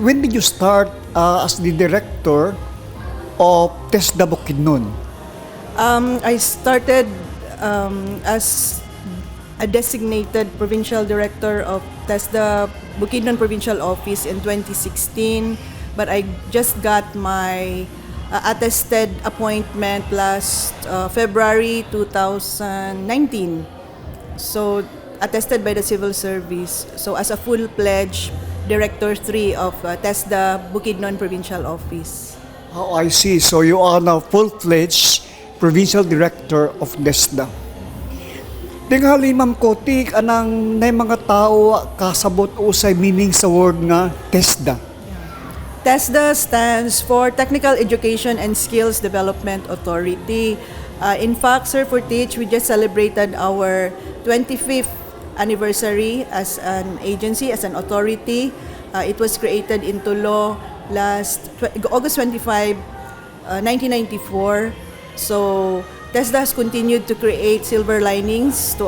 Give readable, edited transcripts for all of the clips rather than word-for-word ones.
when did you start as the director of TESDA Bukidnon? I started as a designated provincial director of TESDA Bukidnon Provincial Office in 2016, but I just got my attested appointment last February 2019. So attested by the civil service. So as a full-fledged Director 3 of TESDA Bukidnon Provincial Office. Oh, I see. So you are now full-fledged provincial director of TESDA. Tingali, Ma'am Kotie, anang na mga tao kasabot usay meaning sa word nga TESDA? TESDA stands for Technical Education and Skills Development Authority. In fact, Sir Fortich, we just celebrated our 25th anniversary as an agency, as an authority. It was created into law last August 25, 1994. So TESDA has continued to create silver linings to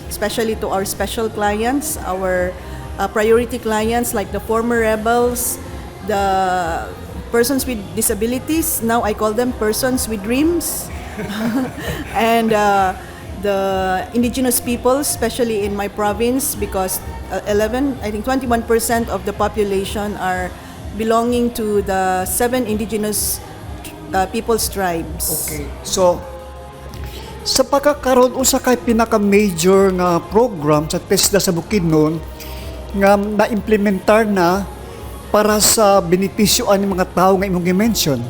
especially to our special clients, our priority clients like the former rebels, the persons with disabilities. Now I call them persons with dreams, and the indigenous peoples, especially in my province, because 21% of the population are belonging to the 7 indigenous people's tribes. Okay. So, sa pagkakaroon usa kay pinaka-major nga program sa TESDA sa Bukidnon nga na-implementar na para sa benepisyoan ng mga tao nga imong gi-mention.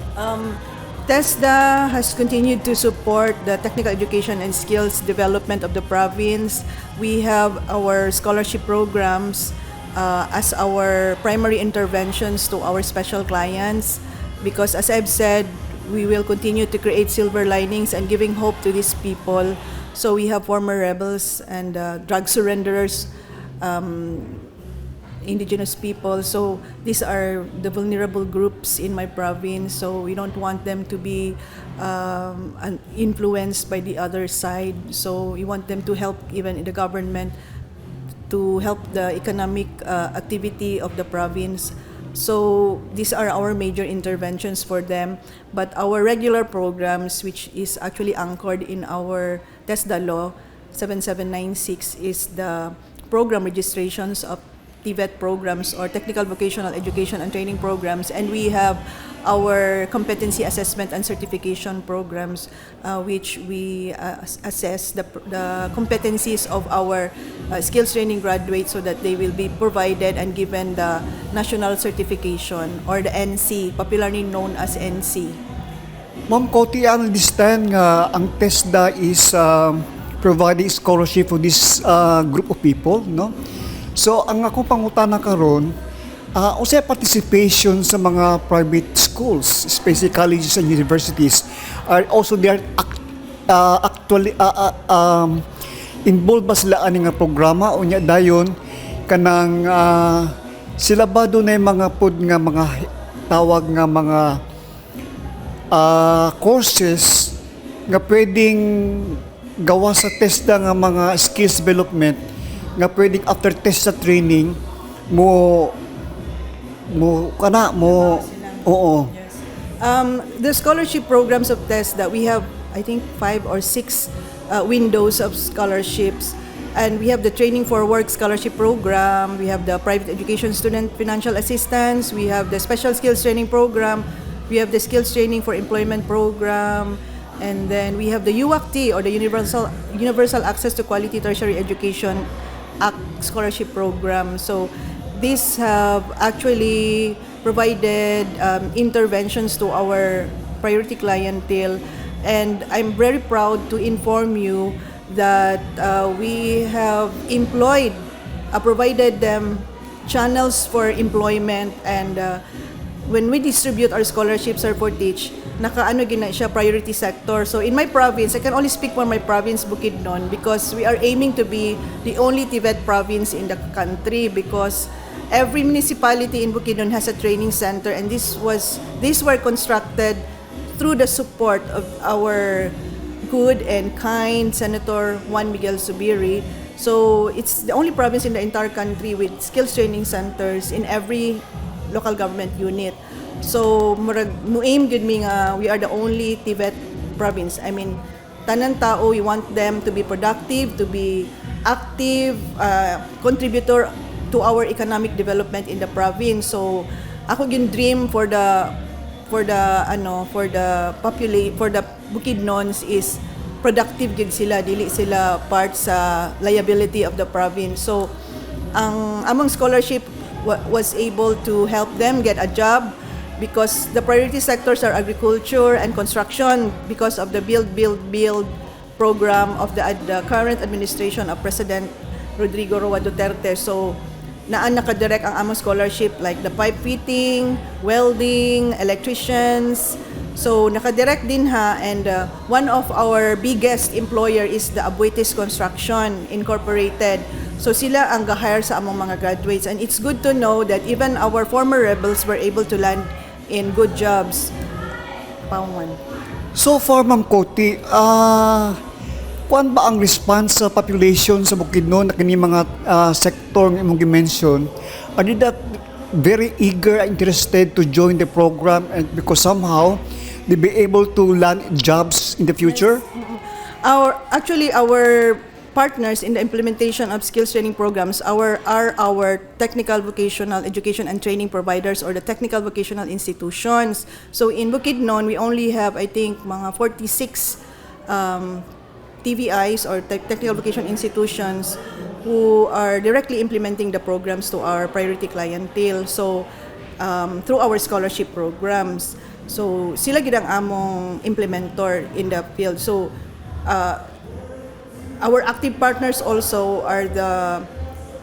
TESDA has continued to support the technical education and skills development of the province. We have our scholarship programs as our primary interventions to our special clients, because as I've said, we will continue to create silver linings and giving hope to these people. So we have former rebels and drug surrenderers, indigenous people. So these are the vulnerable groups in my province. So we don't want them to be influenced by the other side. So we want them to help even in the government to help the economic activity of the province. So these are our major interventions for them. But our regular programs, which is actually anchored in our TESDA law 7796, is the program registrations of TVET programs or technical vocational education and training programs, and we have our competency assessment and certification programs, which we assess the competencies of our skills training graduates so that they will be provided and given the national certification or the NC, popularly known as NC. Ma'am Kotie, I understand nga ang TESDA is providing scholarship for this group of people, no? So, ang akong pangutana karon, unsay participation sa mga private schools, especially colleges and universities, are also they are actually involved ba sila ani nga programa o nya dayon kanang sila ba do na mga pod nga mga tawag nga mga courses nga pwedeng gawa sa TESDA nga mga skills development nga pwedeng after TESDA training oo. Yes. The scholarship programs of TESDA, we have I think 5 or 6 windows of scholarships, and we have the training for work scholarship program, we have the private education student financial assistance, we have the special skills training program, we have the skills training for employment program, and then we have the UACT or the universal access to quality tertiary education scholarship program. So these have actually provided interventions to our priority clientele, and I'm very proud to inform you that we have provided them channels for employment, and when we distribute our scholarships, Sir Fortich, nakaano gina siya priority sector. So in my province, I can only speak for my province, Bukidnon, because we are aiming to be the only TVET province in the country, because every municipality in Bukidnon has a training center, and these were constructed through the support of our good and kind Senator Juan Miguel Zubiri. So it's the only province in the entire country with skills training centers in every local government unit. So murag muaim gud mi nga we are the only TVET province. I mean, tanan tao, we want them to be productive, to be active, contributor to our economic development in the province. So ako gyud dream for the Bukidnons is productive gid sila, dili sila part sa liability of the province. So ang among scholarship was able to help them get a job because the priority sectors are agriculture and construction because of the build program of the current administration of President Rodrigo Roa Duterte. So nakadirect ang among scholarship like the pipe fitting, welding, electricians. So nakadirect din ha, and one of our biggest employer is the Abuetes Construction Incorporated. So sila ang ga-hire sa among mga graduates, and it's good to know that even our former rebels were able to land in good jobs. Pauman. So far, Ma'am Kotie, kuan ba ang response sa population sa Bukidnon na kini mga sektor nga imong gi-mention? Are they that very eager and interested to join the program and because somehow they be able to land jobs in the future? Our partners in the implementation of skills training programs are our technical vocational education and training providers or the technical vocational institutions. So in Bukidnon, we only have, I think, mga 46 TVIs or technical vocational institutions who are directly implementing the programs to our priority clientele. So through our scholarship programs. So sila gid ang among implementor in the field. So our active partners also are the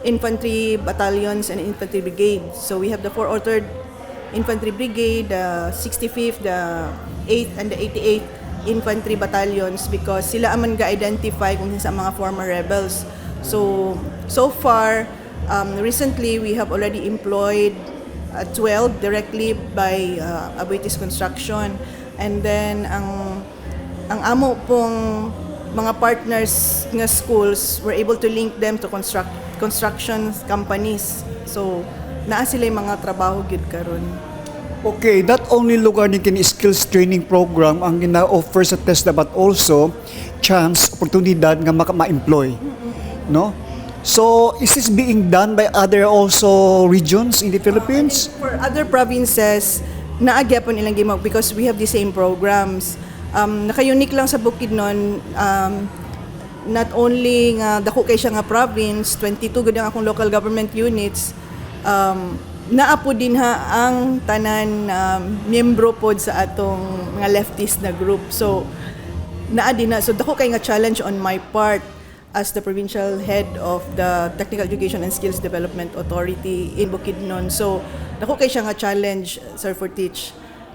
infantry battalions and infantry brigades. So we have the 403rd Infantry Brigade, the 65th, the 8th, and the 88th Infantry Battalions because sila aman ga-identify kung sa mga former rebels. So far, recently we have already employed 12 directly by Abuetes Construction, and then ang amo pong mga partners nga schools were able to link them to construction companies. So naa sila yung mga trabaho gid karon. Okay, not only lugar ni kini skills training program ang gina-offer sa TESDA but also chance, oportunidad nga ma-employ. No? So, is this being done by other also regions in the Philippines? For other provinces, naagyapon ilang gimog because we have the same programs. Naka-unique lang sa Bukidnon, not only nga dako kay siya nga province, 22 gud ang akong local government units, naapo din ha ang tanan miyembro pod sa atong mga leftist na group. So naa din na, so dako kay nga challenge on my part as the provincial head of the Technical Education and Skills Development Authority in Bukidnon. So dako kay siya nga challenge, Sir Fortich.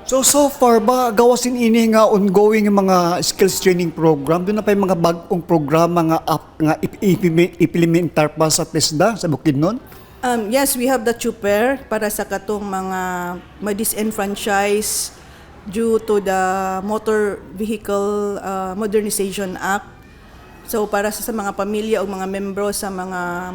So far ba gawasin ini nga ongoing yung mga skills training program? Doon na pa yung mga bagong programa nga implementar pa sa TESDA sa Bukidnon? Yes, we have the chuper para sa katong mga ma-disenfranchise due to the Motor Vehicle Modernization Act. So para sa mga pamilya o mga membro sa mga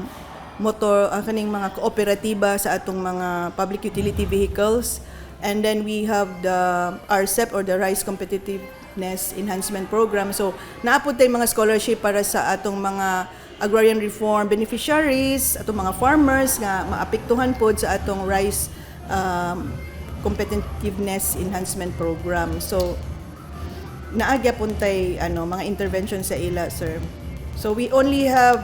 motor kaning mga kooperatiba sa atong mga public utility vehicles. And then we have the RCEP or the Rice Competitiveness Enhancement Program. So naapod tay mga scholarship para sa atong mga agrarian reform beneficiaries, atong mga farmers nga maapektuhan pod sa atong rice competitiveness enhancement program. So naagya pun tay mga intervention sa ila, sir. So we only have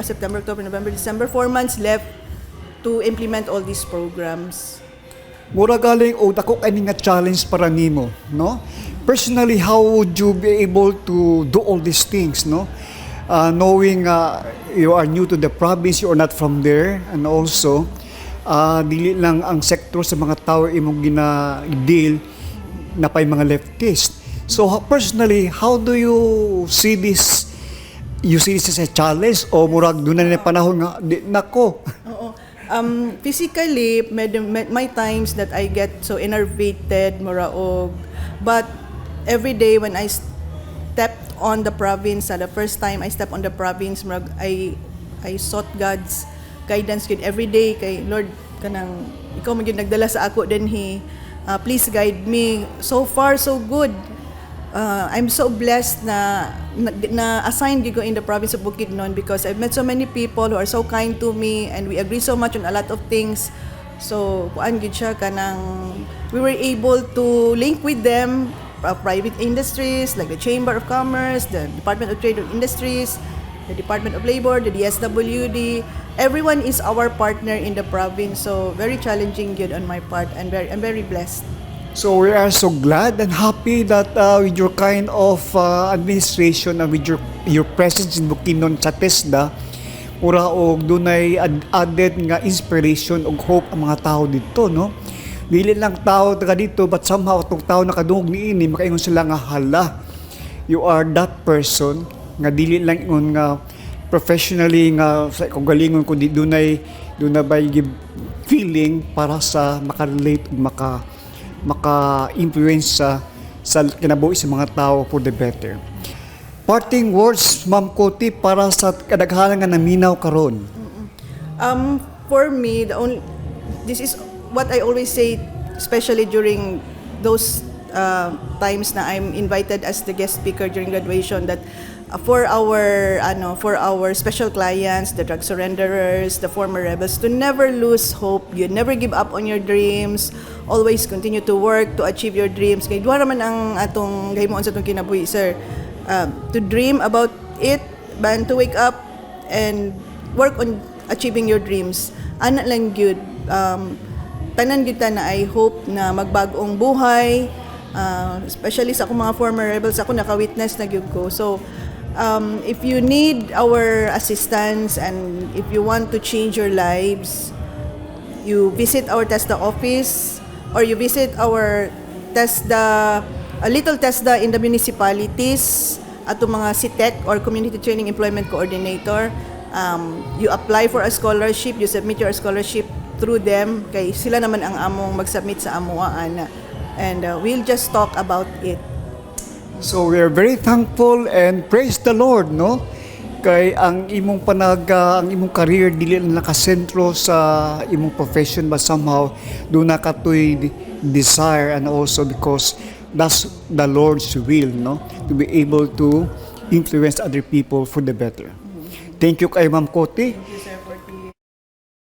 September, October, November, December, 4 months left to implement all these programs. Mura galing o dako kani nga challenge para nimo, no? Personally, how would you be able to do all these things, no? Knowing you are new to the province, you are not from there, and also dili lang ang sector sa mga tao imong gina-deal na pay mga leftist. So personally, how do you see this? You see this as a challenge o murag doon na panahon nga di nako? Oo. Physically, my times that I get so enervated, muraog, but every day when I stepped on the province, the first time I stepped on the province, I sought God's guidance good every day kay Lord kanang ikaw man gyud nagdala sa ako dinhi. Please guide me. So far so good. I'm so blessed na assigned ko in the province of Bukidnon because I've met so many people who are so kind to me and we agree so much on a lot of things. So kuan gid siya kanang we were able to link with them, private industries like the Chamber of Commerce, the Department of Trade and Industries, the Department of Labor, the DSWD. Everyone is our partner in the province. So very challenging good on my part and I'm very blessed. So we are so glad and happy that with your kind of administration and with your presence in Bukidnon sa TESDA, ura og dunay added nga inspiration ug hope ang mga tao dito, no? Dili lang tao taga dito but somehow tong tao nakadungog niini makaingon sila nga hala. You are that person nga dili lang ingon nga professionally nga sa kagalingon kundi dunay bay give feeling para sa makarelate ug maka-influence sa kinabuhi sa mga tao for the better. Parting words, Ma'am Kotie, para sa kadaghanan nga naminaw karon. For me, this is what I always say, especially during those times na I'm invited as the guest speaker during graduation, that for our special clients, the drug surrenderers, the former rebels, to never lose hope. You never give up on your dreams. Always continue to work to achieve your dreams. Kaya duwa raman ang atong gahimoon sa atong kinabuhi, sir. To dream about it, and to wake up and work on achieving your dreams. Ana lang gyud. Tanan gyud ta na I hope na magbagong buhay. Especially sa akong mga former rebels, ako naka-witness na gyud ko. So, if you need our assistance and if you want to change your lives, you visit our TESDA office or you visit our TESDA, a little TESDA in the municipalities, ato mga CTEC or Community Training Employment Coordinator. You apply for a scholarship, you submit your scholarship through them, kay sila naman ang among mag-submit sa amuha, ana. And we'll just talk about it. So we are very thankful and praise the Lord, no? Kay ang imong ang imong career dili lang nakasentro sa imong profession but somehow do na katoy desire and also because that's the Lord's will, no? To be able to influence other people for the better. Thank you kay Ma'am Kotie. Thank you, sir.